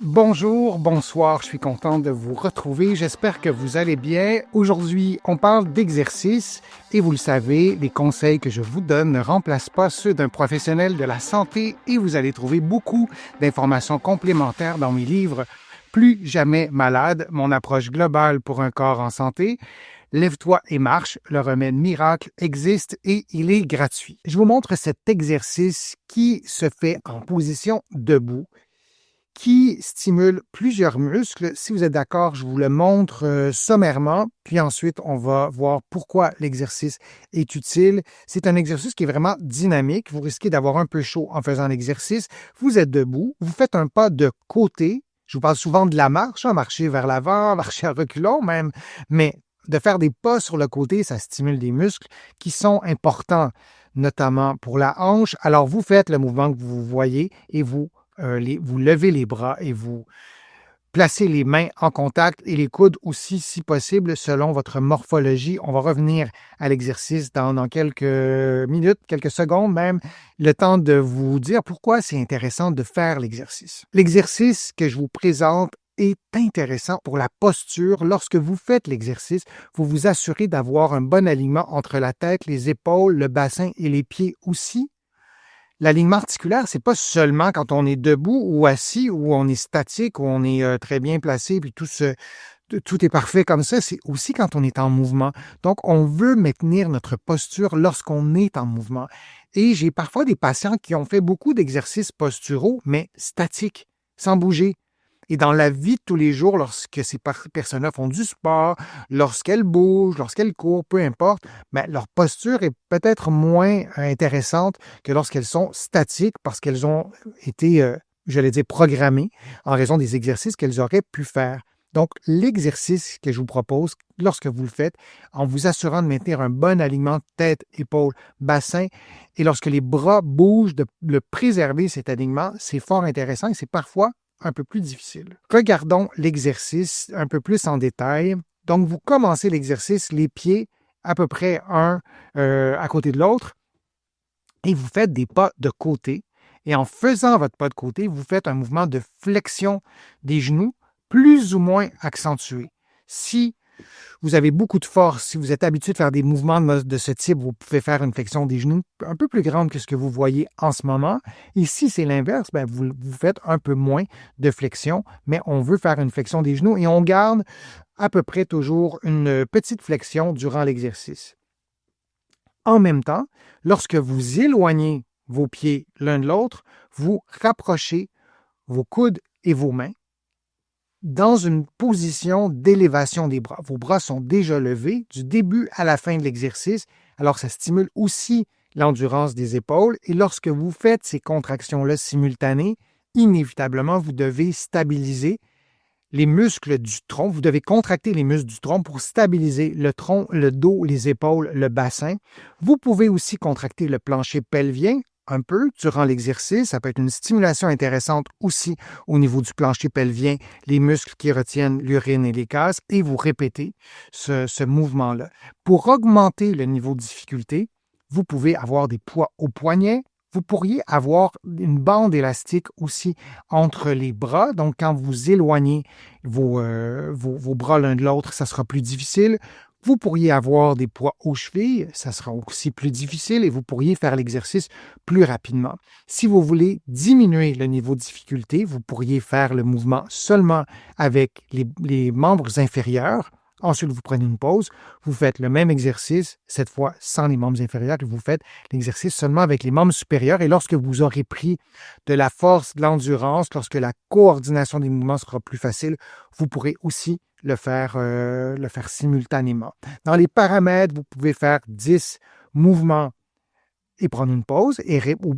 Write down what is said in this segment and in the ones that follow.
Bonjour, bonsoir, je suis content de vous retrouver. J'espère que vous allez bien. Aujourd'hui, on parle d'exercice et vous le savez, les conseils que je vous donne ne remplacent pas ceux d'un professionnel de la santé et vous allez trouver beaucoup d'informations complémentaires dans mes livres Plus jamais malade, mon approche globale pour un corps en santé. Lève-toi et marche, le remède miracle existe et il est gratuit. Je vous montre cet exercice qui se fait en position debout, qui stimule plusieurs muscles. Si vous êtes d'accord, je vous le montre sommairement, puis ensuite on va voir pourquoi l'exercice est utile. C'est un exercice qui est vraiment dynamique. Vous risquez d'avoir un peu chaud en faisant l'exercice. Vous êtes debout, vous faites un pas de côté. Je vous parle souvent de la marche, marcher vers l'avant, marcher à reculons même, mais de faire des pas sur le côté, ça stimule des muscles qui sont importants, notamment pour la hanche. Alors vous faites le mouvement que vous voyez et vous levez les bras et vous placez les mains en contact et les coudes aussi, si possible, selon votre morphologie. On va revenir à l'exercice dans quelques minutes, quelques secondes même, le temps de vous dire pourquoi c'est intéressant de faire l'exercice. L'exercice que je vous présente est intéressant pour la posture. Lorsque vous faites l'exercice, vous vous assurez d'avoir un bon alignement entre la tête, les épaules, le bassin et les pieds aussi. L'alignement articulaire, c'est pas seulement quand on est debout ou assis, ou on est statique, ou on est très bien placé, puis tout est parfait comme ça. C'est aussi quand on est en mouvement. Donc, on veut maintenir notre posture lorsqu'on est en mouvement. Et j'ai parfois des patients qui ont fait beaucoup d'exercices posturaux, mais statiques, sans bouger. Et dans la vie de tous les jours, lorsque ces personnes-là font du sport, lorsqu'elles bougent, lorsqu'elles courent, peu importe, leur posture est peut-être moins intéressante que lorsqu'elles sont statiques parce qu'elles ont été, programmées en raison des exercices qu'elles auraient pu faire. Donc, l'exercice que je vous propose, lorsque vous le faites, en vous assurant de maintenir un bon alignement tête, épaules, bassin, et lorsque les bras bougent, de préserver cet alignement, c'est fort intéressant et c'est parfois un peu plus difficile. Regardons l'exercice un peu plus en détail. Donc, vous commencez l'exercice, les pieds à peu près un à côté de l'autre, et vous faites des pas de côté. Et en faisant votre pas de côté, vous faites un mouvement de flexion des genoux plus ou moins accentué. Si vous avez beaucoup de force, si vous êtes habitué de faire des mouvements de ce type, vous pouvez faire une flexion des genoux un peu plus grande que ce que vous voyez en ce moment. Et si c'est l'inverse, vous faites un peu moins de flexion, mais on veut faire une flexion des genoux et on garde à peu près toujours une petite flexion durant l'exercice. En même temps, lorsque vous éloignez vos pieds l'un de l'autre, vous rapprochez vos coudes et vos mains dans une position d'élévation des bras. Vos bras sont déjà levés du début à la fin de l'exercice, alors ça stimule aussi l'endurance des épaules et lorsque vous faites ces contractions-là simultanées, inévitablement, vous devez stabiliser les muscles du tronc. Vous devez contracter les muscles du tronc pour stabiliser le tronc, le dos, les épaules, le bassin. Vous pouvez aussi contracter le plancher pelvien un peu durant l'exercice. Ça peut être une stimulation intéressante aussi au niveau du plancher pelvien, les muscles qui retiennent l'urine et les gaz, et vous répétez ce mouvement-là. Pour augmenter le niveau de difficulté, vous pouvez avoir des poids au poignet. Vous pourriez avoir une bande élastique aussi entre les bras. Donc, quand vous éloignez vos bras l'un de l'autre, ça sera plus difficile. Vous pourriez avoir des poids aux chevilles, ça sera aussi plus difficile et vous pourriez faire l'exercice plus rapidement. Si vous voulez diminuer le niveau de difficulté, vous pourriez faire le mouvement seulement avec les membres inférieurs. Ensuite, vous prenez une pause, vous faites le même exercice, cette fois sans les membres inférieurs, et vous faites l'exercice seulement avec les membres supérieurs. Et lorsque vous aurez pris de la force, de l'endurance, lorsque la coordination des mouvements sera plus facile, vous pourrez aussi le faire simultanément. Dans les paramètres, vous pouvez faire 10 mouvements et prendre une pause,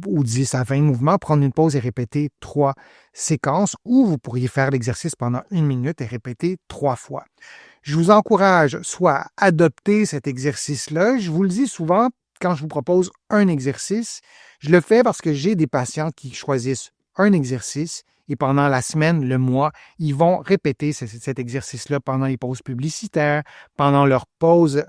ou 10 à 20 mouvements, prendre une pause et répéter 3 séquences, ou vous pourriez faire l'exercice pendant 1 minute et répéter 3 fois. Je vous encourage soit à adopter cet exercice-là. Je vous le dis souvent quand je vous propose un exercice. Je le fais parce que j'ai des patients qui choisissent un exercice et pendant la semaine, le mois, ils vont répéter cet exercice-là pendant les pauses publicitaires, pendant leur pause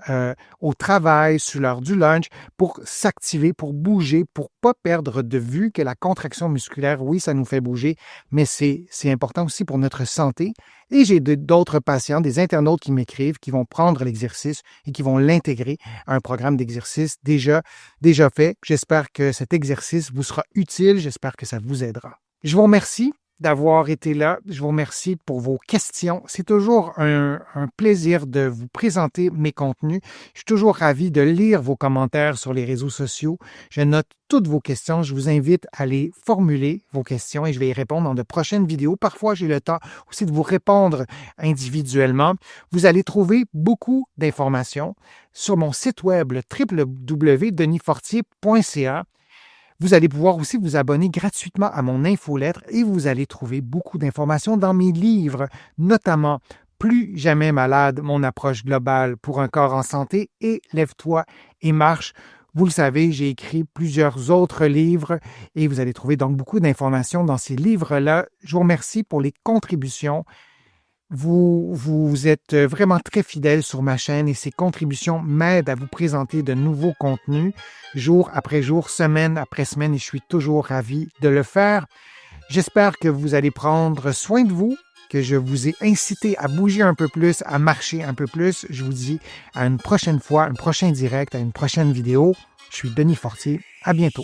au travail, sur l'heure du lunch, pour s'activer, pour bouger, pour pas perdre de vue que la contraction musculaire, oui, ça nous fait bouger, mais c'est important aussi pour notre santé. Et j'ai d'autres patients, des internautes qui m'écrivent, qui vont prendre l'exercice et qui vont l'intégrer à un programme d'exercice déjà fait. J'espère que cet exercice vous sera utile. J'espère que ça vous aidera. Je vous remercie d'avoir été là. Je vous remercie pour vos questions. C'est toujours un plaisir de vous présenter mes contenus. Je suis toujours ravi de lire vos commentaires sur les réseaux sociaux. Je note toutes vos questions. Je vous invite à les formuler, vos questions, et je vais y répondre dans de prochaines vidéos. Parfois, j'ai le temps aussi de vous répondre individuellement. Vous allez trouver beaucoup d'informations sur mon site web, le www.denisfortier.ca. Vous allez pouvoir aussi vous abonner gratuitement à mon infolettre et vous allez trouver beaucoup d'informations dans mes livres, notamment Plus jamais malade, mon approche globale pour un corps en santé et Lève-toi et marche. Vous le savez, j'ai écrit plusieurs autres livres et vous allez trouver donc beaucoup d'informations dans ces livres-là. Je vous remercie pour les contributions. Vous êtes vraiment très fidèles sur ma chaîne et ces contributions m'aident à vous présenter de nouveaux contenus jour après jour, semaine après semaine, et je suis toujours ravi de le faire. J'espère que vous allez prendre soin de vous, que je vous ai incité à bouger un peu plus, à marcher un peu plus. Je vous dis à une prochaine fois, un prochain direct, à une prochaine vidéo. Je suis Denis Fortier. À bientôt.